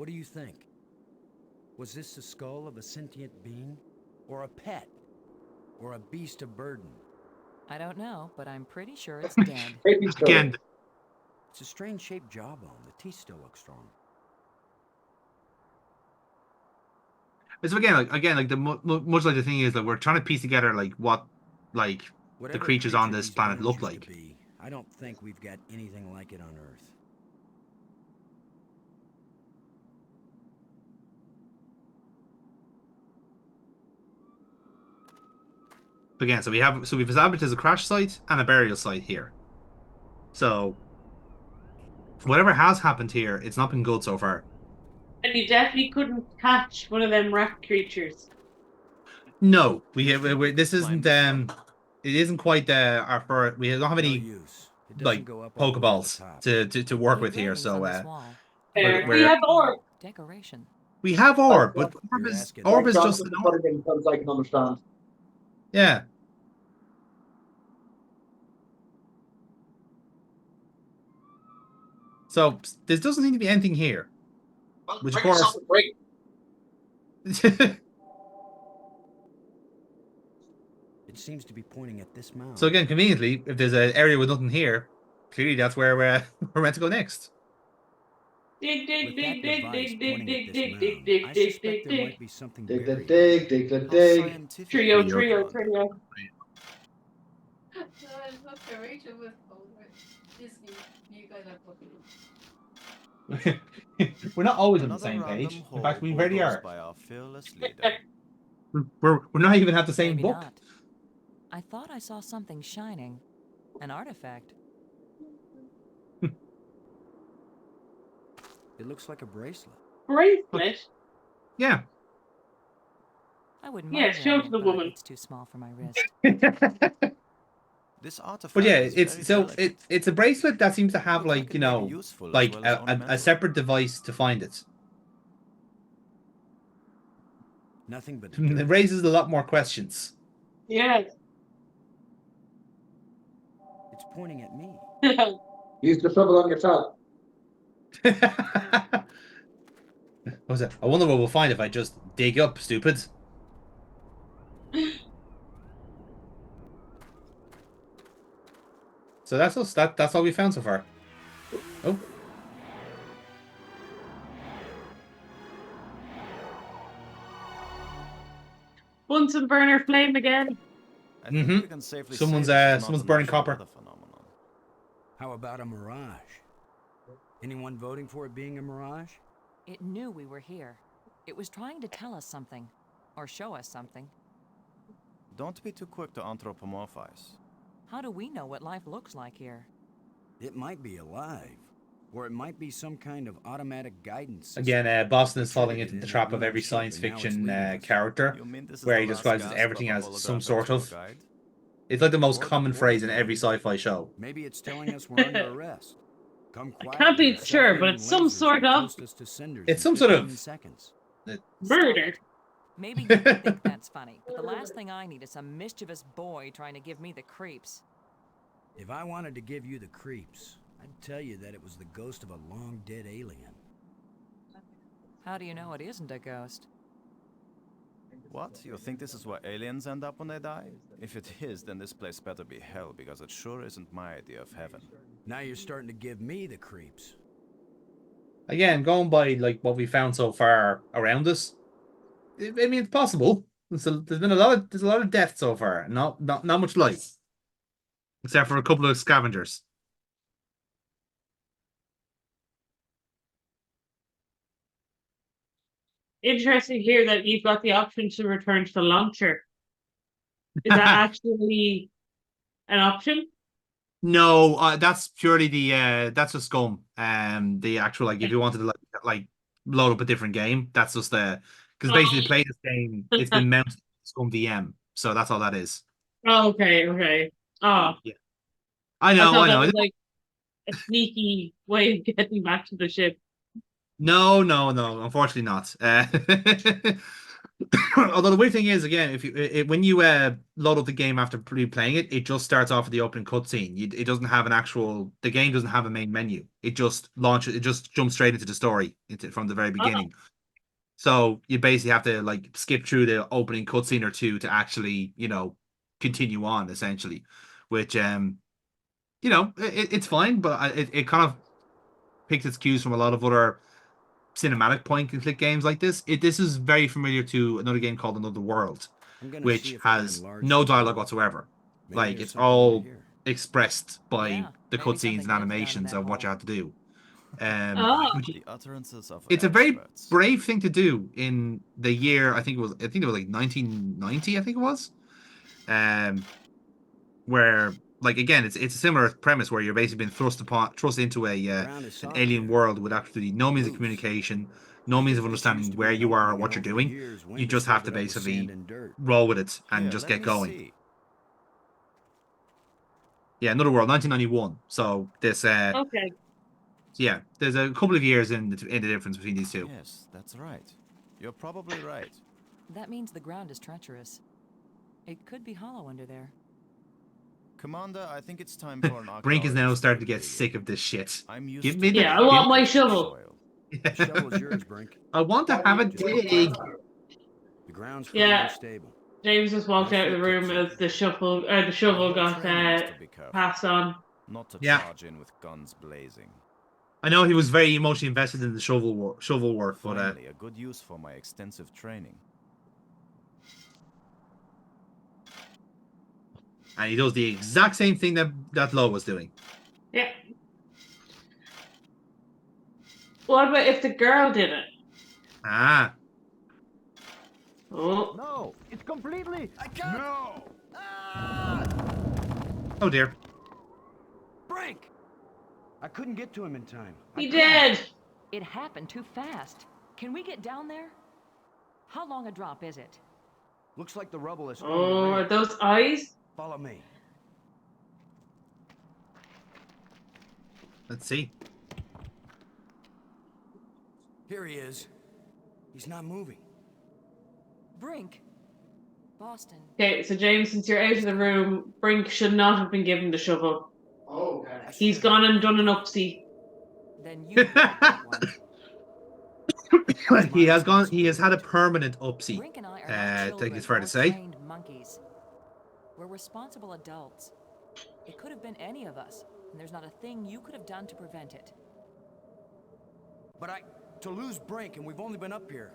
What do you think? Was this the skull of a sentient being? Or a pet? Or a beast of burden? I don't know, but I'm pretty sure it's dead. Maybe so. Again, It's a strange shaped jawbone. The teeth still look strong. so again, the much like the thing is that we're trying to piece together like what like the Whatever creatures on creature this these planet owners look used to like. be, I don't think we've got anything like it on Earth. Again, we've established there's a crash site and a burial site here. So whatever has happened here, it's not been good so far. And you definitely couldn't catch one of them rat creatures. No, this isn't it isn't quite our first. We don't have No any use. It doesn't like go up all the way to the Pokeballs top. to work The with here. engravings So on this wall. There, we're- we have orb. Decoration. we have orb, That's but what you're asking. orb is John, just put the word in terms I can understand. yeah. So there doesn't seem to be anything here. Well, Which, of bring yourself course- a break. It seems to be pointing at this mound. So again, conveniently, if there's an area with nothing here, clearly that's where we're meant to go next. Dig, dig, With dig, that dig, device dig, dig, pointing dig, at this dig, mound, dig, dig, I dig, suspect dig, there dig. might be something Dig the buried. dig, dig the How dig. scientific Trio, are you, trio, John? trio. No, it's not correction with over. Disney, you guys are copying. We're not always on the Another same random page. In hole fact, we rarely bulldozed are. by our fearless leader. We're not even at the same Maybe book. not. I thought I saw something shining. An artifact. It looks like a bracelet. Bracelet? Yeah. I wouldn't Yeah, mind show wearing to it, the but woman. it's too small for my wrist. This artifact But yeah, is very it's so delicate. it's a bracelet that seems to have Looks like it you may be know useful as like well as a ornamental. separate device to find it. Nothing but It dirt. raises a lot more questions. Yes. It's pointing at me. Use the trouble on yourself. What was it? I wonder what we'll find if I just dig up, stupid. So that's us. That's all we found so far. Oh, Bunsen burner flame again. I think Mhm. we can safely Someone's, say this is someone's not burning a copper. weather phenomenon. How about a mirage? Anyone voting for it being a mirage? It knew we were here. It was trying to tell us something. Or show us something. Don't be too quick to anthropomorphize. How do we know what life looks like here? It might be alive. Or it might be some kind of automatic guidance system. again, Boston is falling Triggered into it the in trap that of one every ship, science and now it's fiction leaving us. character, You mean this is where the he last describes gasp everything of a as some holographic sort tour of. guide? It's like the most Or the common point phrase of in it. every sci-fi show. Maybe it's telling us we're under arrest. Come quietly. can't be with sure, but self-aiming it's some lasers sort that of toast us to cinders It's in some sort of- 15 seconds. Murder. Maybe you think that's funny, but the last thing I need is some mischievous boy trying to give me the creeps. If I wanted to give you the creeps, I'd tell you that it was the ghost of a long-dead alien. How do you know it isn't a ghost? What? You think this is where aliens end up when they die? If it is, then this place better be hell, because it sure isn't my idea of heaven. Now you're starting to give me the creeps. Again, going by like what we found so far around us, I mean it's possible. There's been a lot of death so far, not much life, except for a couple of scavengers. Interesting here that you've got the option to return to the launcher. Is that actually an option? No, that's purely the that's just scum. The actual like if you wanted to like load up a different game, that's just the because basically to play this game, it's been mounted to scum VM, so that's all that is. Oh, okay, okay. Oh, I I know, thought I that know. was like a sneaky way of getting back to the ship. No, unfortunately not. Although the weird thing is, again, if when you load up the game after playing it, it just starts off with the opening cutscene. It doesn't have an actual. The game doesn't have a main menu. It just launches. It just jumps straight into the story from the very beginning. So you basically have to like skip through the opening cutscene or two to actually, continue on essentially, which it's fine, but it kind of picked its cues from a lot of other cinematic point and click games like this. This is very familiar to another game called Another World, I'm gonna see which if I can has enlarge no the dialogue tower. whatsoever. Maybe Like there's it's something over all here. expressed by Yeah, the maybe cutscenes something and lives down in animations that of what you hole. have to do. Oh, Which The utterances of it's a very experts. brave thing to do in the year. I think it was like 1990. I think it was. Where like again, it's a similar premise where you're basically being thrust into Ground is an soft alien here. world with absolutely no means of Loose. communication, no means of This used understanding to where be an you are or opening, what and you're over the doing. years, You wind has just have filled to it up with sand basically and dirt. roll with it and Here, just let get me going. see. Yeah, Another World, 1991. So this, okay. yeah, there's a couple of years in the difference between these two. Yes, that's right. You're probably right. That means the ground is treacherous. It could be hollow under there. Commander, I think it's time for an Brink is now archaeologist starting to dig get sick of this shit. I'm used Give to me the. Yeah, I digging want in my active shovel. soil. The shovel's yours, Brink. I want to have a Just put dig. The ground's pretty Yeah, unstable. James just walked Nice out of the little room tip, as Chief. the Our shovel whole got training is to be careful, passed on. not to Yeah. charge in with guns blazing. I know he was very emotionally invested in the shovel work, but Finally, a good use for my extensive training. and he does the exact same thing that Lo was doing. Yeah. What about if the girl did it? Ah, Oh, No, it's completely. I can't. No. Ah! oh dear. Brink. I couldn't get to him in time. he did. It happened too fast. Can we get down there? How long a drop is it? Looks like the rubble is. Oh, are those eyes? Follow me. Let's see. Here he is. He's not moving. Brink. Boston. Okay, so James, since you're out of the room, Brink should not have been given the shovel. Oh, okay. He's gone and done an upsie. Then you pick that one. He has gone. He has had a permanent upsie. Brink and I are I not think children it's fair or to say. trained monkeys. We're responsible adults. It could have been any of us, and there's not a thing you could have done to prevent it. But to lose Brink, and we've only been up here.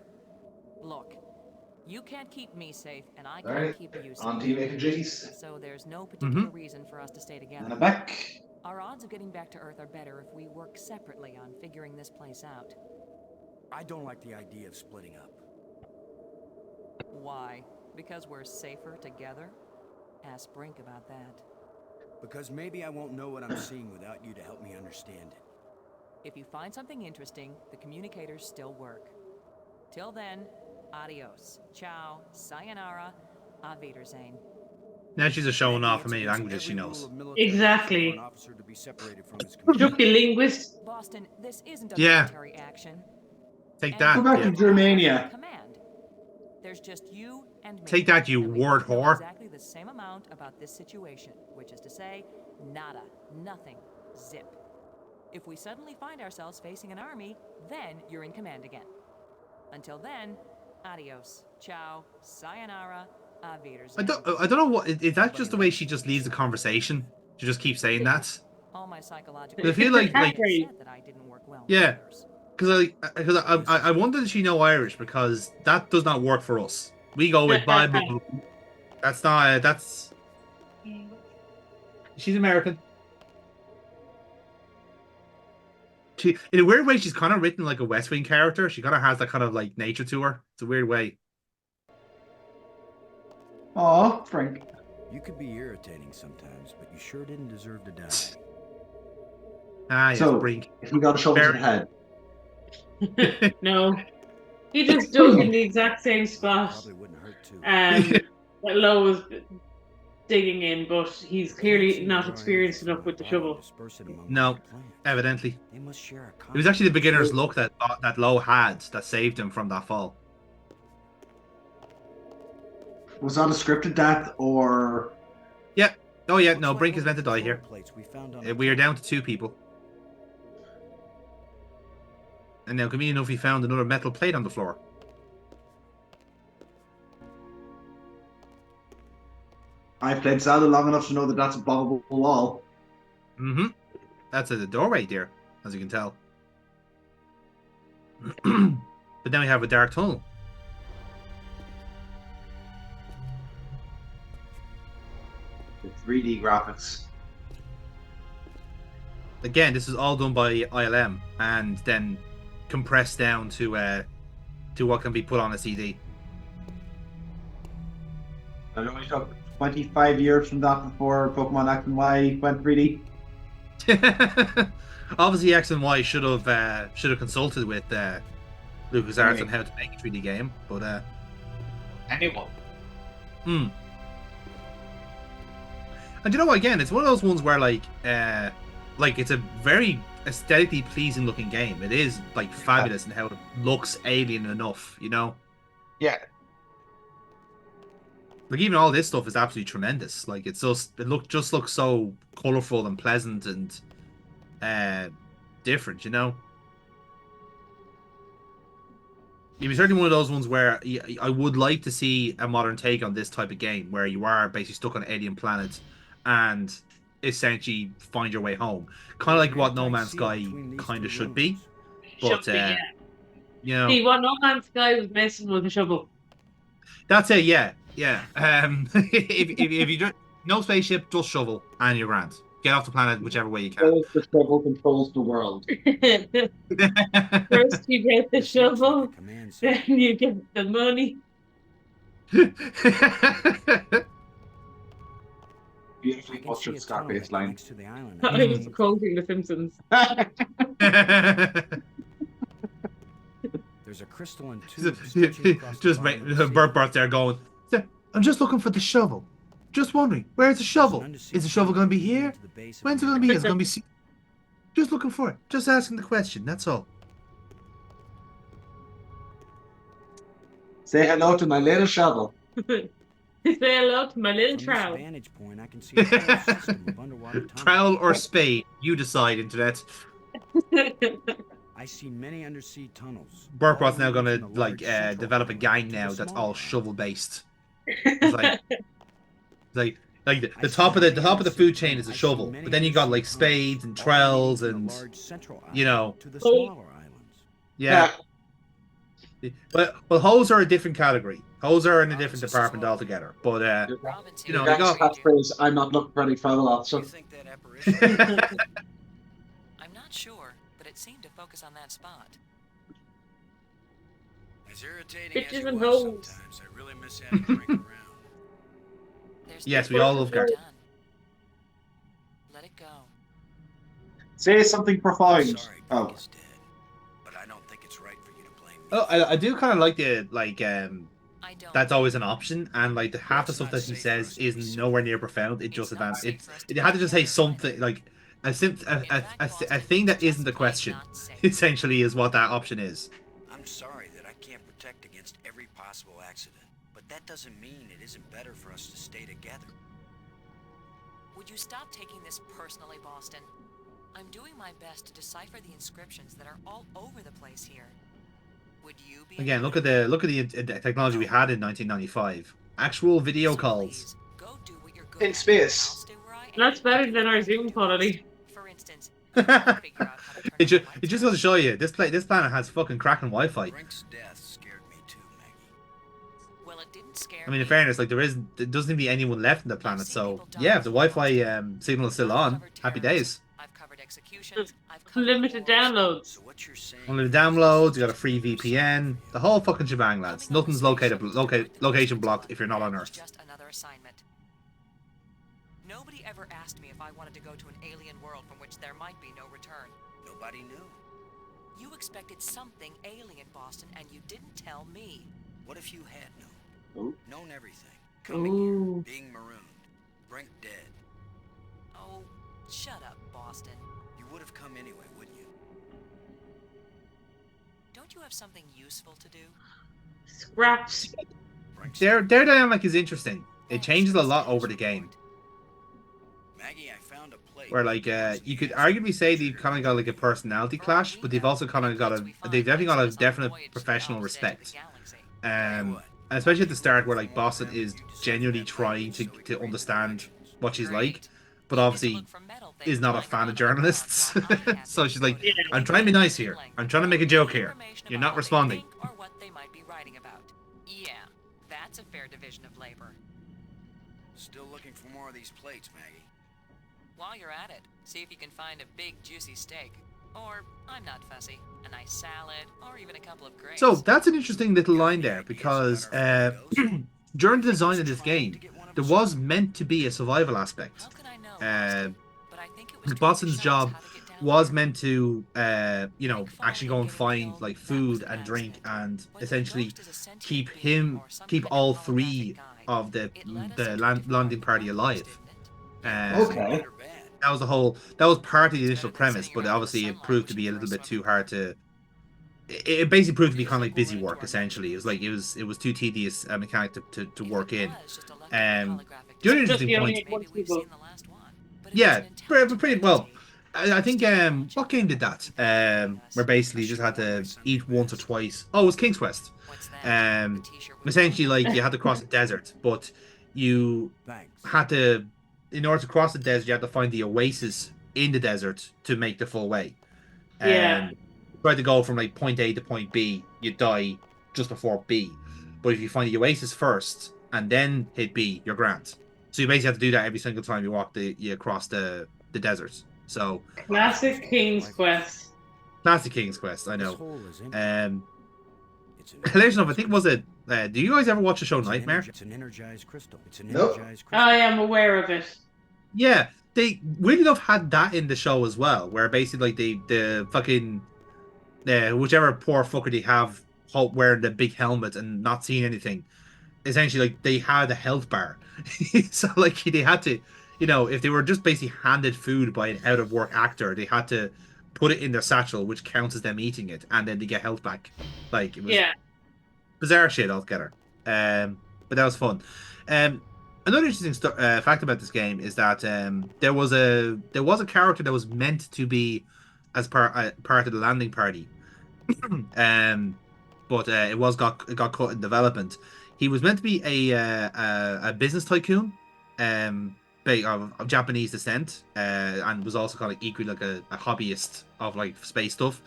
Look, you can't keep me safe, and I can't Alright, keep you on safe. team making duties. So there's no particular reason for us to stay And together. I'm back. Our odds of getting back to Earth are better if we work separately on figuring this place out. I don't like the idea of splitting up. Why? Because we're safer together? Ask Brink about that. Because maybe I won't know what I'm seeing without you to help me understand it. If you find something interesting, the communicators still work. Till then, adios, ciao, sayonara, auf Wiedersehen. Now she's just showing Maybe off it's how many against languages she every rule knows. of military Exactly. for an officer to be separated from his community. Should be linguist. Boston, this isn't a Yeah. military action. Take And that. Go back Yeah. to Germania. Command. There's just you and me. Take that, you and we word both know whore. exactly the same amount about this situation, which is to say, nada, nothing, zip. If we suddenly find ourselves facing an army, then you're in command again. Until then, adios, ciao, sayonara, auf Wiedersehen. I don't know what is that just the way she just leaves the conversation? She just keeps saying that. All my psychological I feel like Exactly. said that I didn't work well with Yeah. others. Because I wonder does she know Irish, because that does not work for us. We go with Bible. That's not that's. She's American. She, in a weird way, she's kind of written like a West Wing character. She kind of has that kind of like nature to her. It's a weird way. Aw, Frank. You could be irritating sometimes, but you sure didn't deserve to die. Ah, yes, So- Brink. If we got a shovel to the head. No. He just dug in the exact same spot Probably wouldn't hurt too. that Lo was digging in, but he's clearly not experienced enough with the shovel. No. Evidently, They must share a it was actually the beginner's luck that Lowe had that saved him from that fall. Was that a scripted death or? Yeah. Oh yeah. Looks No, like Brink one is of meant to the die floor here. plates we found on We are the down to 2 people. And now, convenient enough, we found another metal plate on the floor. I've played Zelda long enough to know that that's a blockable wall. Mm-hmm. That's at the doorway there, as you can tell. But then we have a dark tunnel. The 3D graphics. Again, this is all done by ILM and then compressed down to what can be put on a CD. It only took 25 years from that before Pokemon X and Y went 3D. Obviously, X and Y should have consulted with LucasArts Right. on how to make a 3D game, but Anyone. And you know what? Again, it's one of those ones where like it's a very aesthetically pleasing looking game. It is like fabulous in how it looks alien enough, you know. Yeah. Like even all this stuff is absolutely tremendous. Like it just looks so colorful and pleasant and different, you know. It was certainly one of those ones where I would like to see a modern take on this type of game, where you are basically stuck on an alien planet and essentially find your way home. Kind of like what No Man's Sky kind of should be. But Should be, yeah. you know, See, what No Man's Sky was missing was a shovel. that's it. Yeah. If you just no spaceship, just shovel and you're grand. Get off the planet whichever way you can. The shovel controls the world. First you get the shovel, command then you get the money. Beautifully I can see butchered a tunnel that Scarface line. connects to the island. I was quoting The Simpsons. There's a crystalline tube stretching across the Just bottom of the sea. Burt there going, I'm just looking for the shovel. Just wondering, where's the shovel? Is the shovel going to be here? When's it going to be? Is it going to be... Just looking for it. Just asking the question, that's all. Say hello to my little shovel. Say hello to my little From this trowel. vantage point, I can see a whole system of underwater tunnels. Trowel or spade? You decide, Internet. I see many undersea tunnels. Burpot's now all going to leading from the large central develop a island gang to now the that's smaller all island. shovel based. It's like the I top see of the many top of the undersea food chain is a tunnels. I see shovel, many but then you got like undersea tunnels, spades and all trowels leading from and the large central you island know. to the Oh. smaller islands. Yeah. But hoes are a different category. Hoes are in a different department altogether. But Robin's You know, here. they got- Catchphrase, I'm not looking for any travel officer. You think that apparition? I'm not sure, but it seemed to focus on that spot. As irritating Bitches as you and was hoes. sometimes, I really miss having Brink around. There's Yes, nothing we all to love be Gary. done. Let it go. Say something I'm profound. sorry, Oh. Brink is dead, but I don't think it's right for you to blame me. Oh, I do kind of like the I don't. that's always an option, and like the half the stuff that he says is nowhere near profound. It just advanced. It had to just say something like a thing that isn't a question. Essentially, is what that option is. I'm sorry that I can't protect against every possible accident, but that doesn't mean it isn't better for us to stay together. Would you stop taking this personally, Boston? I'm doing my best to decipher the inscriptions that are all over the place here. Would you be Again, look at the technology we had in 1995. Actual video calls. Go do what you're good In at, space. and I'll stay where I am. That's better than our Zoom quality. For instance, I can't figure out how to turn It on the just lights. goes to show you this planet has fucking cracking Wi-Fi. Brink's death scared me too, Maggie. Well, it didn't scare I mean, in me. fairness, like there doesn't seem to be anyone left on the planet. So yeah, if the Wi-Fi signal is still on, happy days. I've covered executions. I've covered Unlimited wars. downloads. So what you're saying? Only the downloads, you got a free VPN, the whole fucking shebang, lads. Nothing's location blocked if you're not on That was Earth. just another assignment. Nobody ever asked me if I wanted to go to an alien world from which there might be no return. Nobody knew. You expected something alien, Boston, and you didn't tell me. What if you had Oh. known everything? Coming here, Ooh. being marooned, Brink dead. Oh, shut up, Boston. You would have come anyway, wouldn't you? Don't you have something useful to do? Scraps. their dynamic is interesting. It changes a lot over the game. Maggie, I found a plate. Where like you could arguably say they've kind of got like a personality clash, but they've also kind of got they've definitely got a definite professional respect. And especially at the start where like Boston is genuinely trying to understand what she's like, but obviously is not a fan of journalists. So she's like, I'm trying to be nice here. I'm trying to make a joke here. You're not responding. Or what they might be writing about. Yeah, that's a fair division of labor. Still looking for more of these plates, Maggie. While you're at it, see if you can find a big juicy steak. Or, I'm not fussy, a nice salad, or even a couple of grapes. So that's an interesting little line there, because during the design of this game, there was meant to be a survival aspect. How could I know? But I think it was Boston's job how to get down was there. meant to, actually go and find like food and drink and essentially keep all three of the landing party alive. Okay. That was part of the initial premise, but obviously it proved to be a little bit too hard to. It basically proved to be kind of like busy work. Essentially, it was too tedious a mechanic to work in. The other interesting point, yeah, pretty well. I think what game did that? Where basically you just had to eat once or twice. Oh, it was King's Quest. Essentially, like you had to cross the desert, but you had to, in order to cross the desert, you had to find the oasis in the desert to make the full way. Yeah. Try to go from like point A to point B, you die just before B. But if you find the oasis first and then hit B, you're grand. So you basically have to do that every single time you cross the desert. So Classic King's Quest. classic King's Quest, I know. Hilarious enough, I think was it. Do you guys ever watch the show Nightmare? It's an energized crystal. It's an Nope. energized crystal. I am aware of it. Yeah, they weirdly enough had that in the show as well, where basically like the fucking whichever poor fucker they have wearing the big helmet and not seeing anything. Essentially, like they had a health bar, so like they had to, if they were just basically handed food by an out of work actor, they had to put it in their satchel, which counts as them eating it, and then they get health back. Like it was bizarre shit altogether. But that was fun. Another interesting fact about this game is that there was a character that was meant to be as part of the landing party, but it got cut in development. He was meant to be a business tycoon, of Japanese descent, and was also kind of equally like a hobbyist of like space stuff.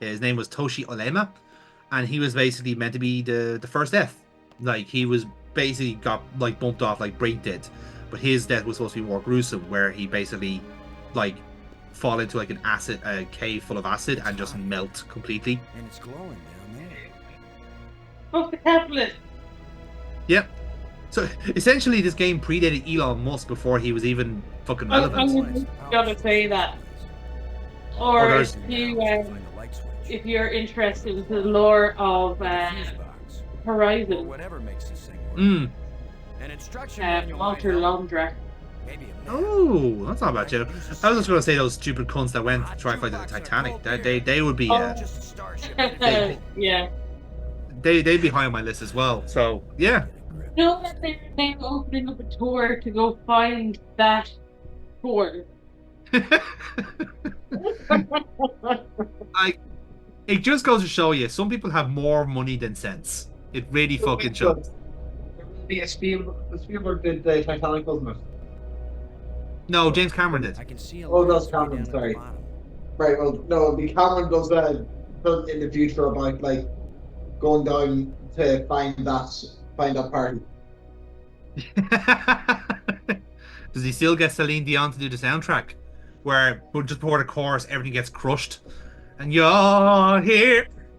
His name was Toshi Olema, and he was basically meant to be the first death. Like he was basically got like bumped off like Brink did, but his death was supposed to be more gruesome, where he basically like fall into like a cave full of acid and just melt completely. And it's glowing down there. Fuck the capitalist. Yep. So essentially, this game predated Elon Musk before he was even fucking I'm relevant. gonna say that. Oh, Or there's- if you're interested in the lore of Horizon, Whatever makes this thing work. Mm. An instruction manual might Walter help. Londra. Maybe a map. Oh, that's not bad, Joe. I was just going to say those stupid cunts that went to try and fight the Titanic. They would be Just a starship. Yeah. they'd be high on my list as well. So yeah. You know that they're opening up a tour to go find that tour. It just goes to show you, some people have more money than sense. It really fucking shows. There will be a Spielberg did the Titanic, wasn't it? No, James Cameron did. I can see a Oh, line that's way Cameron, down at the sorry. bottom. Right, well, no, it'll be Cameron does film in the future about like going down to find that party. Does he still get Celine Dion to do the soundtrack? Where just before the chorus, everything gets crushed. And you're here.